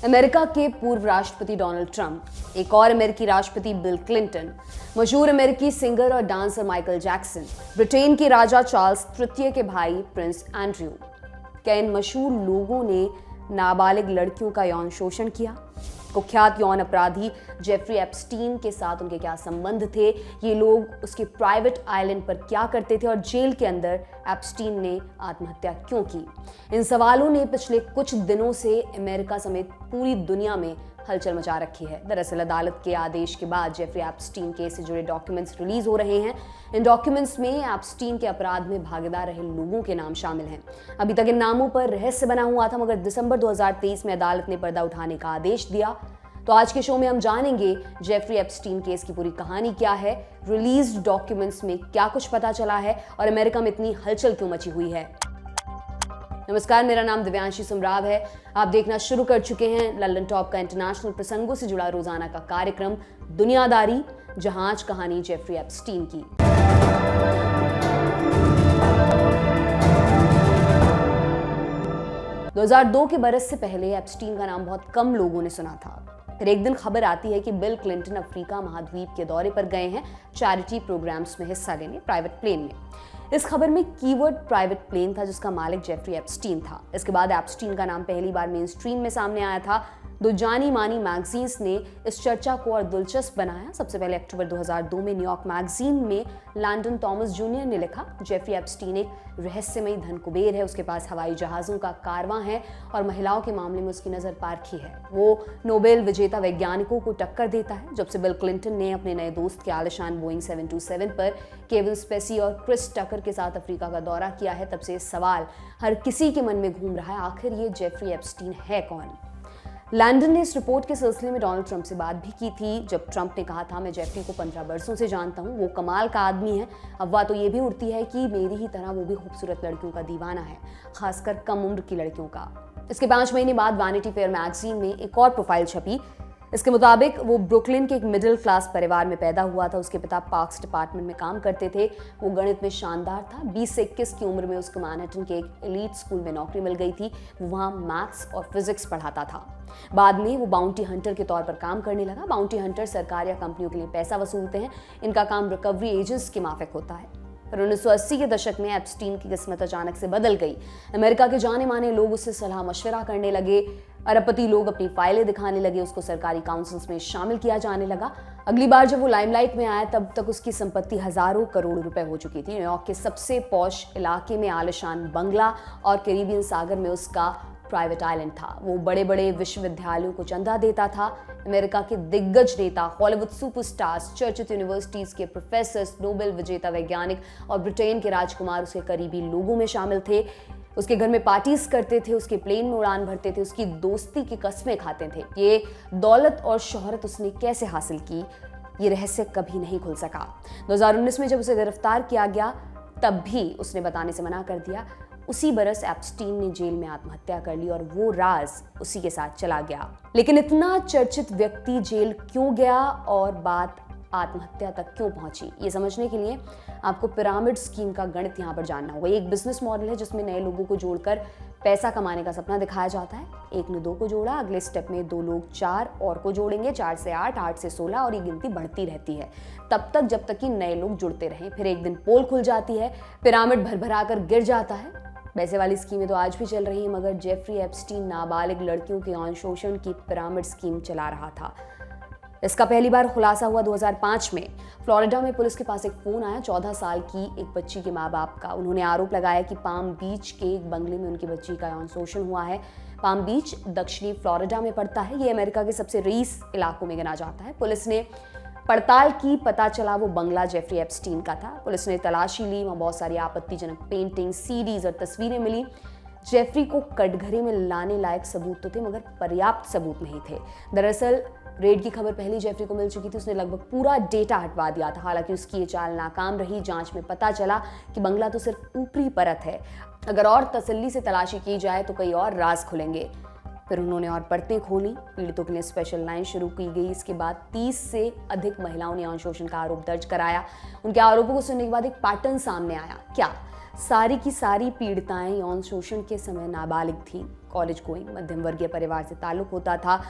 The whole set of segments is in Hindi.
अमेरिका के पूर्व राष्ट्रपति डोनाल्ड ट्रंप, एक और अमेरिकी राष्ट्रपति बिल क्लिंटन, मशहूर अमेरिकी सिंगर और डांसर माइकल जैक्सन, ब्रिटेन के राजा चार्ल्स तृतीय के भाई प्रिंस एंड्रयू। क्या इन मशहूर लोगों ने नाबालिग लड़कियों का यौन शोषण किया? कुख्यात यौन अपराधी जेफरी एप्स्टीन के साथ उनके क्या संबंध थे? ये लोग उसके प्राइवेट आइलैंड पर क्या करते थे और जेल के अंदर एप्स्टीन ने आत्महत्या क्यों की? इन सवालों ने पिछले कुछ दिनों से अमेरिका समेत पूरी दुनिया में हलचल मचा रखी है। दरअसल अदालत के आदेश के बाद जेफरी एप्स्टीन केस से जुड़े डॉक्यूमेंट्स रिलीज हो रहे हैं। इन डॉक्यूमेंट्स में एप्स्टीन के अपराध में भागीदार रहे लोगों के नाम शामिल हैं। अभी तक इन नामों पर रहस्य बना हुआ था, मगर दिसंबर 2023 में अदालत ने पर्दा उठाने का आदेश दिया। तो आज के शो में हम जानेंगे जेफरी एप्स्टीन केस की पूरी कहानी क्या है, रिलीज्ड डॉक्यूमेंट्स में क्या कुछ पता चला है और अमेरिका में इतनी हलचल क्यों मची हुई है। नमस्कार, मेरा नाम दिव्यांशी सुमराव है। आप देखना शुरू कर चुके हैं लंदन टॉप का इंटरनेशनल प्रसंगों से जुड़ा रोजाना का कार्यक्रम दुनियादारी, जहां आज कहानी जेफरी एप्स्टीन की। 2002 के बरस से पहले एप्स्टीन का नाम बहुत कम लोगों ने सुना था। फिर एक दिन खबर आती है कि बिल क्लिंटन अफ्रीका महाद्वीप के दौरे पर गए हैं चैरिटी प्रोग्राम्स में हिस्सा लेने प्राइवेट प्लेन में। इस खबर में कीवर्ड प्राइवेट प्लेन था, जिसका मालिक जेफरी एप्स्टीन था। इसके बाद एप्स्टीन का नाम पहली बार मेन स्ट्रीम में सामने आया था। दो जानी मानी मैगजीन्स ने इस चर्चा को और दिलचस्प बनाया। सबसे पहले अक्टूबर 2002 में न्यूयॉर्क मैगजीन में लैंडन थॉमस जूनियर ने लिखा, जेफरी एप्स्टीन एक रहस्यमयी धन कुबेर है, उसके पास हवाई जहाजों का कारवां है और महिलाओं के मामले में उसकी नजर पारखी है। वो नोबेल विजेता वैज्ञानिकों को टक्कर देता है। जब से बिल क्लिंटन ने अपने नए दोस्त के आलिशान बोइंग 727 पर केविन स्पेसी और क्रिस टकर के साथ अफ्रीका का दौरा किया है, तब से सवाल हर किसी के मन में घूम रहा है, आखिर ये जेफरी एप्स्टीन है कौन? लैंडन ने इस रिपोर्ट के सिलसिले में डोनाल्ड ट्रंप से बात भी की थी, जब ट्रंप ने कहा था, मैं जेफरी को 15 वर्षों से जानता हूँ, वो कमाल का आदमी है। अफवाह तो ये भी उड़ती है कि मेरी ही तरह वो भी खूबसूरत लड़कियों का दीवाना है, खासकर कम उम्र की लड़कियों का। इसके 5 महीने बाद वैनिटी फेयर मैगजीन में एक और प्रोफाइल छपी। इसके मुताबिक वो ब्रुकलिन के एक मिडिल क्लास परिवार में पैदा हुआ था। उसके पिता पार्क्स डिपार्टमेंट में काम करते थे। वो गणित में शानदार था। 20 से 21 की उम्र में उसको मैनहट्टन के एक एलीट स्कूल में नौकरी मिल गई थी। वो वहाँ मैथ्स और फिजिक्स पढ़ाता था। बाद में वो बाउंटी हंटर के तौर पर काम करने लगा। बाउंटी हंटर सरकार या कंपनियों के लिए पैसा वसूलते हैं। इनका काम रिकवरी एजेंट्स के माफिक होता है। फिर 1980 के दशक में एप्स्टीन की किस्मत अचानक से बदल गई। अमेरिका के जाने माने लोग उससे सलाह मशवरा करने लगे। अरबपति लोग अपनी फाइलें दिखाने लगे। उसको सरकारी काउंसिल्स में शामिल किया जाने लगा। अगली बार जब वो लाइमलाइट में आया, तब तक उसकी संपत्ति हजारों करोड़ रुपए हो चुकी थी। न्यूयॉर्क के सबसे पॉश इलाके में आलिशान बंगला और कैरिबियन सागर में उसका प्राइवेट आइलैंड था। वो बड़े बड़े विश्वविद्यालयों को चंदा देता था। अमेरिका के दिग्गज नेता, हॉलीवुड सुपरस्टार्स, चर्चित यूनिवर्सिटीज के प्रोफेसर्स, नोबेल विजेता वैज्ञानिक और ब्रिटेन के राजकुमार उसके करीबी लोगों में शामिल थे। उसके घर में पार्टीज करते थे, उसके प्लेन में उड़ान भरते थे, उसकी दोस्ती की कस्में खाते थे। ये दौलत और शोहरत उसने कैसे हासिल की, ये रहस्य कभी नहीं खुल सका। 2019 में जब उसे गिरफ्तार किया गया, तब भी उसने बताने से मना कर दिया। उसी बरस एप्स्टीन ने जेल में आत्महत्या कर ली और वो राज उसी के साथ चला गया। लेकिन इतना चर्चित व्यक्ति जेल क्यों गया और बात आत्महत्या तक क्यों पहुंची, ये समझने के लिए आपको पिरामिड स्कीम का गणित यहाँ पर जानना होगा। एक बिजनेस मॉडल है जिसमें नए लोगों को जोड़कर पैसा कमाने का सपना दिखाया जाता है। एक ने 2 को जोड़ा, अगले स्टेप में 2 लोग 4 और को जोड़ेंगे, 4 से 8, 8 से 16 और ये गिनती बढ़ती रहती है तब तक जब तक कि नए लोग जुड़ते रहें। फिर एक दिन पोल खुल जाती है, पिरामिड भरभरा कर गिर जाता है। वैसे वाली स्कीमें तो आज भी चल रही हैं, मगर जेफरी एप्स्टीन नाबालिग लड़कियों के यौन शोषण की पिरामिड स्कीम चला रहा था। इसका पहली बार खुलासा हुआ 2005 में। फ्लोरिडा में पुलिस के पास एक फोन आया 14 साल की एक बच्ची के माँ बाप का। उन्होंने आरोप लगाया कि पाम बीच के एक बंगले में उनकी बच्ची का यौन शोषण हुआ है। पाम बीच दक्षिणी फ्लोरिडा में पड़ता है। ये अमेरिका के सबसे रईस इलाकों में गिना जाता है। पुलिस ने पड़ताल की, पता चला वो बंगला जेफरी एप्स्टीन का था। पुलिस ने तलाशी ली, वहाँ बहुत सारी आपत्तिजनक पेंटिंग, सीडीज और तस्वीरें मिली। जेफरी को कटघरे में लाने लायक सबूत तो थे, मगर पर्याप्त सबूत नहीं थे। दरअसल रेड की खबर पहले जेफरी को मिल चुकी थी। उसने लगभग पूरा डेटा हटवा दिया था। हालांकि उसकी ये चाल नाकाम रही। जांच में पता चला कि बंगला तो सिर्फ ऊपरी परत है। अगर और तसल्ली से तलाशी की जाए तो कई और राज खुलेंगे। फिर उन्होंने और परतें खोली। पीड़ितों के लिए स्पेशल लाइन शुरू की गई। इसके बाद 30 से अधिक महिलाओं ने यौन शोषण का आरोप दर्ज कराया। उनके आरोपों को सुनने के बाद एक पैटर्न सामने आया। क्या सारी की सारी पीड़िताएं यौन शोषण के समय नाबालिग थी? कॉलेज गोइंग मध्यम वर्गीय परिवार से ताल्लुक होता था।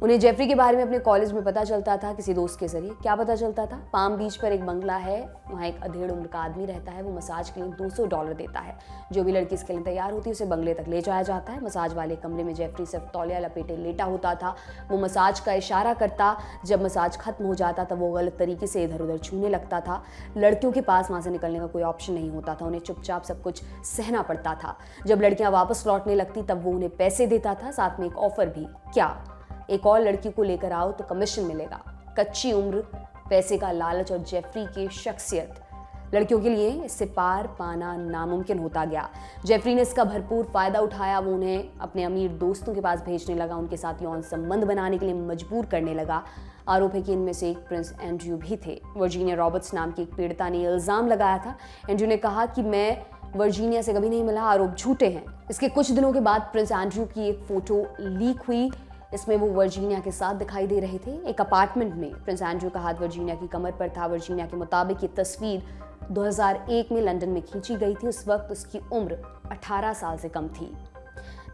उन्हें जेफरी के बारे में अपने कॉलेज में पता चलता था, किसी दोस्त के जरिए। क्या पता चलता था? पाम बीच पर एक बंगला है, वहाँ एक अधेड़ उम्र का आदमी रहता है, वो मसाज के लिए $200 देता है। जो भी लड़की इसके लिए तैयार होती है उसे बंगले तक ले जाया जाता है। मसाज वाले कमरे में जेफरी सिर्फ तौलिया लपेटे लेटा होता था। वो मसाज का इशारा करता, जब मसाज खत्म हो जाता तब वो गलत तरीके से इधर उधर छूने लगता था। लड़कियों के पास वहाँ से निकलने का कोई ऑप्शन नहीं होता था, उन्हें चुपचाप सब कुछ सहना पड़ता था। जब लड़कियाँ वापस लौटने लगती तब वो उन्हें पैसे देता था, साथ में एक ऑफर भी। क्या? एक और लड़की को लेकर आओ तो कमीशन मिलेगा। कच्ची उम्र, पैसे का लालच और जेफरी की शख्सियत, लड़कियों के लिए इससे पार पाना नामुमकिन होता गया। जेफरी ने इसका भरपूर फायदा उठाया। वो उन्हें अपने अमीर दोस्तों के पास भेजने लगा, उनके साथ यौन संबंध बनाने के लिए मजबूर करने लगा। आरोप है कि इनमें से एक प्रिंस एंड्रयू भी थे। वर्जीनिया रॉबर्ट्स नाम की एक पीड़िता ने इल्जाम लगाया था। एंड्रयू ने कहा कि मैं वर्जीनिया से कभी नहीं मिला, आरोप झूठे हैं। इसके कुछ दिनों के बाद प्रिंस एंड्रयू की एक फोटो लीक हुई। इसमें वो वर्जीनिया के साथ दिखाई दे रहे थे। एक अपार्टमेंट में प्रिंस एंड्रयू का हाथ वर्जीनिया की कमर पर था। वर्जीनिया के मुताबिक ये तस्वीर 2001 में लंदन में खींची गई थी। उस वक्त उसकी उम्र 18 साल से कम थी।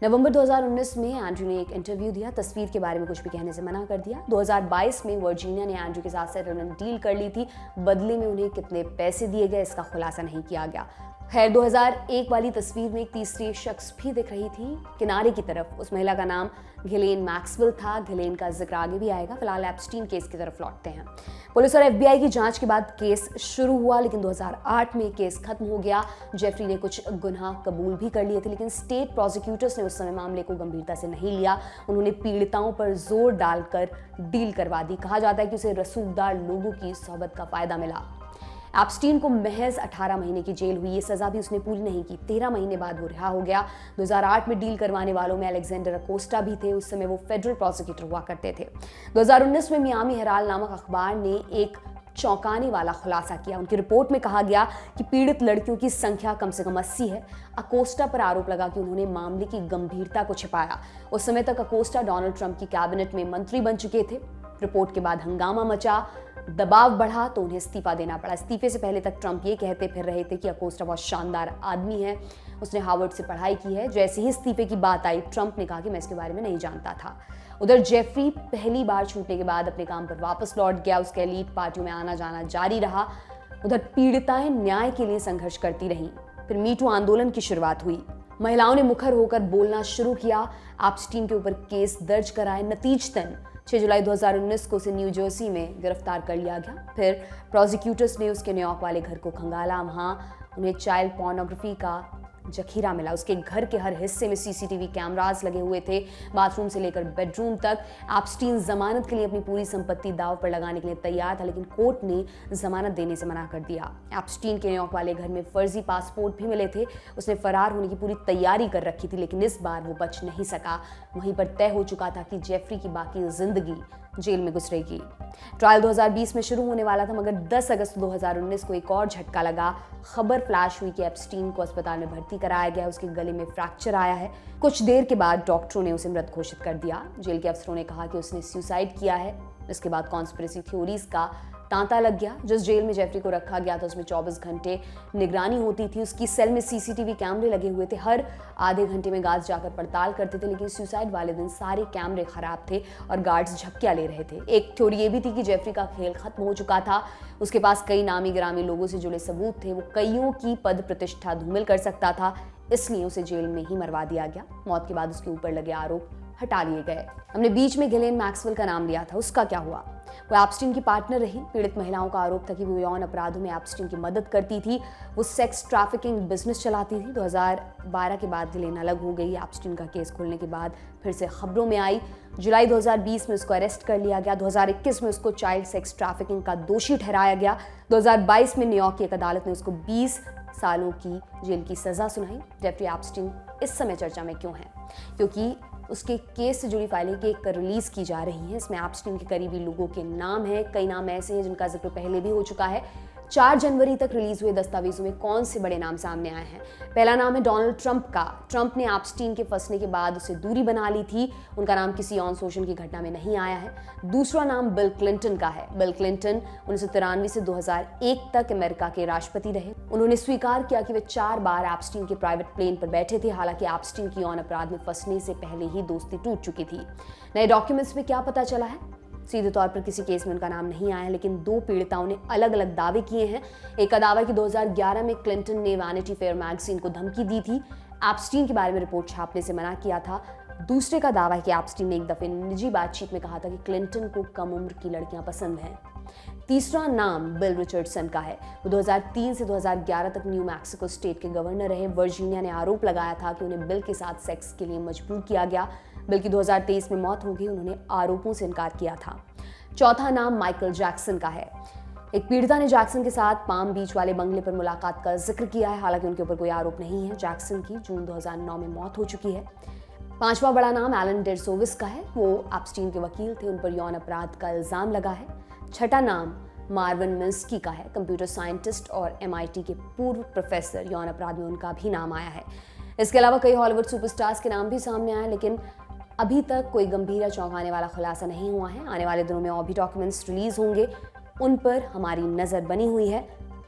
नवंबर 2019 में एंड्रयू ने एक इंटरव्यू दिया, तस्वीर के बारे में कुछ भी कहने से मना कर दिया। 2022 में वर्जीनिया ने एंड्रयू के साथ सेटलमेंट डील कर ली थी। बदले में उन्हें कितने पैसे दिए गए इसका खुलासा नहीं किया गया। खैर, 2001 वाली तस्वीर में एक तीसरी शख्स भी दिख रही थी किनारे की तरफ। उस महिला का नाम घिलेन मैक्सवेल था। घिलेन का जिक्र आगे भी आएगा। फिलहाल एप्स्टीन केस की तरफ लौटते हैं। पुलिस और FBI की जांच के बाद केस शुरू हुआ, लेकिन 2008 में केस खत्म हो गया। जेफरी ने कुछ गुनाह कबूल भी कर लिए थे, लेकिन स्टेट प्रोसिक्यूटर्स ने उस समय मामले को गंभीरता से नहीं लिया। उन्होंने पीड़िताओं पर जोर डालकर डील करवा दी। कहा जाता है कि उसे रसूखदार लोगों की सोहबत का फायदा मिला। एप्स्टीन को महज 18 महीने की जेल हुई। ये सजा भी उसने पूरी नहीं की। 13 महीने बाद वो रिहा हो गया। 2008 में डील करवाने वालों में अलेक्जेंडर अकोस्टा भी थे। उस समय वो फेडरल प्रोसिक्यूटर हुआ करते थे। 2019 में मियामी हेराल्ड नामक अखबार ने एक चौंकाने वाला खुलासा किया। उनकी रिपोर्ट में कहा गया कि पीड़ित लड़कियों की संख्या कम से कम 80 है। अकोस्टा पर आरोप लगा कि उन्होंने मामले की गंभीरता को छिपाया। उस समय तक अकोस्टा डोनाल्ड ट्रंप की कैबिनेट में मंत्री बन चुके थे। रिपोर्ट के बाद हंगामा मचा, दबाव बढ़ा तो उन्हें इस्तीफा देना पड़ा। इस्तीफे से पहले तक ट्रंप ये कहते फिर रहे थे कि अकोस्टा बहुत शानदार आदमी है, उसने हार्वर्ड से पढ़ाई की है। जैसे ही इस्तीफे की बात आई, ट्रंप ने कहा कि मैं इसके बारे में नहीं जानता था। उधर जेफरी पहली बार छूटने के बाद अपने काम पर वापस लौट गया। उसके एलीट पार्टियों में आना जाना जारी रहा। उधर पीड़िताएं न्याय के लिए संघर्ष करती रहीं। फिर मीटू आंदोलन की शुरुआत हुई। महिलाओं ने मुखर होकर बोलना शुरू किया। एप्स्टीन के ऊपर केस दर्ज कराए। नतीजतन 6 जुलाई 2019 को उसे न्यू जर्सी में गिरफ्तार कर लिया गया। फिर प्रोसिक्यूटर्स ने उसके न्यूयॉर्क वाले घर को खंगाला। वहाँ उन्हें चाइल्ड पोर्नोग्राफी का जखीरा मिला। उसके घर के हर हिस्से में CCTV कैमरास लगे हुए थे, बाथरूम से लेकर बेडरूम तक। एप्स्टीन जमानत के लिए अपनी पूरी संपत्ति दांव पर लगाने के लिए तैयार था, लेकिन कोर्ट ने जमानत देने से मना कर दिया। एप्स्टीन के न्यूयॉर्क वाले घर में फर्जी पासपोर्ट भी मिले थे। उसने फरार होने की पूरी तैयारी कर रखी थी, लेकिन इस बार वो बच नहीं सका। वहीं पर तय हो चुका था कि जेफरी की बाकी जिंदगी जेल में गुजरेगी। ट्रायल 2020 में शुरू होने वाला था, मगर 10 अगस्त 2019 को एक और झटका लगा। खबर फ्लैश हुई कि एप्स्टीन को अस्पताल में भर्ती कराया गया। उसके गले में फ्रैक्चर आया है। कुछ देर के बाद डॉक्टरों ने उसे मृत घोषित कर दिया। जेल के अफसरों ने कहा कि उसने सुसाइड किया है। इसके बाद कॉन्स्पिरेसी थ्योरीज का तांता लग गया। जिस जेल में जेफरी को रखा गया था उसमें 24 घंटे निगरानी होती थी। उसकी सेल में CCTV कैमरे लगे हुए थे। हर आधे घंटे में गार्ड्स जाकर पड़ताल करते थे, लेकिन सुसाइड वाले दिन सारे कैमरे खराब थे और गार्ड्स झपकियां ले रहे थे। एक थ्योरी ये भी थी कि जेफरी का खेल खत्म हो चुका था। उसके पास कई नामी गिरामी लोगों से जुड़े सबूत थे। वो कईयों की पद प्रतिष्ठा धूमिल कर सकता था, इसलिए उसे जेल में ही मरवा दिया गया। मौत के बाद उसके ऊपर लगे आरोप हटा लिए गए। हमने बीच में घिलेन मैक्सवेल का नाम लिया था, उसका क्या हुआ? वो एप्स्टीन की पार्टनर रही। पीड़ित महिलाओं का आरोप था कि वो यौन अपराधों में एप्स्टीन की मदद करती थी। वो सेक्स ट्रैफिकिंग बिजनेस चलाती थी। 2012 के बाद घिलेन अलग हो गई। एप्स्टीन का केस खुलने के बाद फिर से खबरों में आई। जुलाई 2020 में उसको अरेस्ट कर लिया गया। 2021 में उसको चाइल्ड सेक्स ट्रैफिकिंग का दोषी ठहराया गया। 2022 में न्यूयॉर्क की एक अदालत ने उसको 20 सालों की जेल की सजा सुनाई। जेफरी एप्स्टीन इस समय चर्चा में क्यों है? क्योंकि उसके केस से जुड़ी फाइलें की एक रिलीज की जा रही है। इसमें एप्स्टीन के करीबी लोगों के नाम हैं। कई नाम ऐसे हैं जिनका जिक्र पहले भी हो चुका है। 4 जनवरी तक रिलीज हुए दस्तावेजों में कौन से बड़े नाम सामने आए हैं? पहला नाम है डोनाल्ड ट्रंप का। ट्रंप ने एप्स्टीन के फंसने के बाद उससे दूरी बना ली थी। उनका नाम किसी यौन शोषण की घटना में नहीं आया है। दूसरा नाम बिल क्लिंटन का है। बिल क्लिंटन 1993 से 2001 तक अमेरिका के राष्ट्रपति रहे। उन्होंने स्वीकार किया कि वे 4 बार एप्स्टीन के प्राइवेट प्लेन पर बैठे थे। हालांकि एप्स्टीन की यौन अपराध में फंसने से पहले ही दोस्ती टूट चुकी थी। नए डॉक्यूमेंट्स में क्या पता चला है? सीधे तौर पर किसी केस में उनका नाम नहीं आया, लेकिन 2 पीड़िताओं ने अलग अलग दावे किए हैं। एक का दावा है कि 2011 में क्लिंटन ने वैनिटी फेयर मैगजीन को धमकी दी थी, एप्स्टीन के बारे में रिपोर्ट छापने से मना किया था। दूसरे का दावा है कि एप्स्टीन ने एक दफे निजी बातचीत में कहा था कि क्लिंटन को कम उम्र की लड़कियां पसंद हैं। तीसरा नाम बिल रिचर्डसन का है। वो 2003 से 2011 तक न्यू मैक्सिको स्टेट के गवर्नर रहे। वर्जीनिया ने आरोप लगाया था कि उन्हें बिल के साथ सेक्स के लिए मजबूर किया गया। बिल की 2023 में मौत हो गई। उन्होंने आरोपों से इनकार किया था। चौथा नाम माइकल जैक्सन का है। एक पीड़िता ने जैक्सन के साथ पाम बीच वाले बंगले पर मुलाकात का जिक्र किया है। हालांकि उनके ऊपर कोई आरोप नहीं है। जैक्सन की जून 2009 में मौत हो चुकी है। पांचवा बड़ा नाम एलन डेरसोविस का है। वो एप्स्टीन के वकील थे। उन पर यौन अपराध का इल्जाम लगा है। छठा नाम मार्विन मिन्स्की का है। कंप्यूटर साइंटिस्ट और MIT के पूर्व प्रोफेसर। यौन अपराध में उनका भी नाम आया है। इसके अलावा कई हॉलीवुड सुपरस्टार्स के नाम भी सामने आए, लेकिन अभी तक कोई गंभीर या चौंकाने वाला खुलासा नहीं हुआ है। आने वाले दिनों में और भी डॉक्यूमेंट्स रिलीज होंगे, उन पर हमारी नज़र बनी हुई है।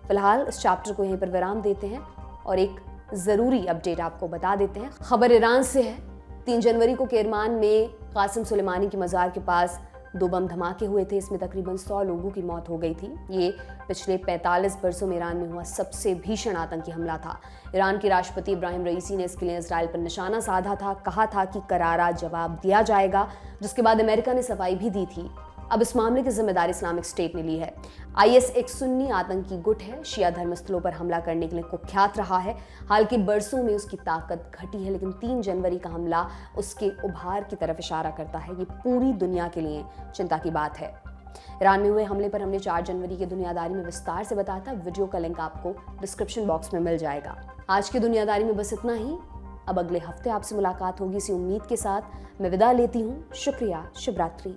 फिलहाल इस चैप्टर को यहीं पर विराम देते हैं और एक ज़रूरी अपडेट आपको बता देते हैं। खबर ईरान से है। 3 जनवरी को केरमान में कासिम सुलेमानी की मज़ार के पास 2 बम धमाके हुए थे। इसमें तकरीबन 100 लोगों की मौत हो गई थी। ये पिछले 45 वर्षों में ईरान में हुआ सबसे भीषण आतंकी हमला था। ईरान के राष्ट्रपति इब्राहिम रईसी ने इसके लिए इजराइल पर निशाना साधा था। कहा था कि करारा जवाब दिया जाएगा, जिसके बाद अमेरिका ने सफाई भी दी थी। अब इस मामले की जिम्मेदारी इस्लामिक स्टेट ने ली है। IS एक सुन्नी आतंकी गुट है। शिया धर्मस्थलों पर हमला करने के लिए कुख्यात रहा है। हाल के बरसों में उसकी ताकत घटी है, लेकिन 3 जनवरी का हमला उसके उभार की तरफ इशारा करता है। ये पूरी दुनिया के लिए चिंता की बात है। ईरान में हुए हमले पर हमने 4 जनवरी की दुनियादारी में विस्तार से बताया था। वीडियो का लिंक आपको डिस्क्रिप्शन बॉक्स में मिल जाएगा। आज की दुनियादारी में बस इतना ही। अब अगले हफ्ते आपसे मुलाकात होगी इसी उम्मीद के साथ मैं विदा लेती हूँ। शुक्रिया। शुभ रात्रि।